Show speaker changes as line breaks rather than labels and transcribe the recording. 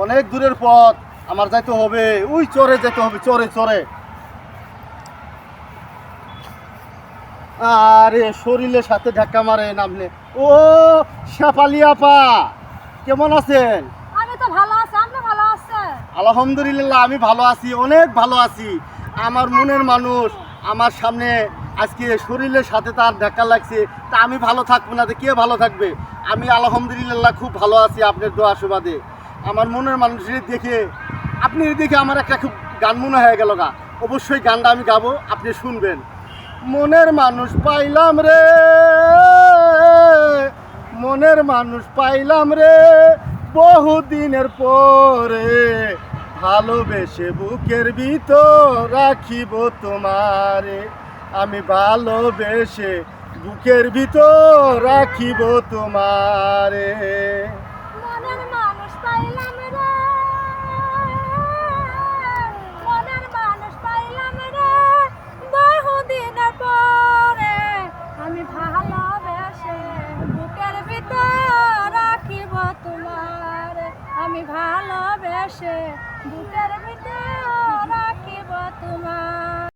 অনেক দূরের পথ, আমার যাইতে হবে, ওই চরে যেতে হবে, চরে চরে। আরে শরীরের সাথে ধাক্কা মারে নামলে। ও শেফালি আপা, কেমন আছেন?
আমি তো ভালো আছি, আপনি ভালো আছেন?
আলহামদুলিল্লাহ, আমি ভালো আছি, অনেক ভালো আছি। আমার মনের মানুষ আমার সামনে আজকে শরীরের সাথে তার ধাক্কা লাগছে, তা আমি ভালো থাকবো না, তো কে ভালো থাকবে? আমি আলহামদুলিল্লাহ খুব ভালো আছি আপনার দোয়া সুবাদে। আমার মনের মানুষের দেখে, আপনি দেখে আমার একটা খুব গান মনে হয়ে গেল গা। অবশ্যই গানটা আমি গাবো, আপনি শুনবেন। মনের মানুষ পাইলাম রে, মনের মানুষ পাইলাম রে, বহুদিনের পরে, ভালোবেসে বুকের ভিতর রাখিব তোমারে, আমি ভালোবেসে বুকের ভিতর রাখিব তোমারে।
মনের মানুষ পাইলাম রে, মনের মানুষ পাইলাম রে, বহুদিন পরে, আমি ভালোবেসে বুকের ভিতর রাখিব তোমার, আমি ভালোবেসে বুকের ভিতর রাখিব তোমার।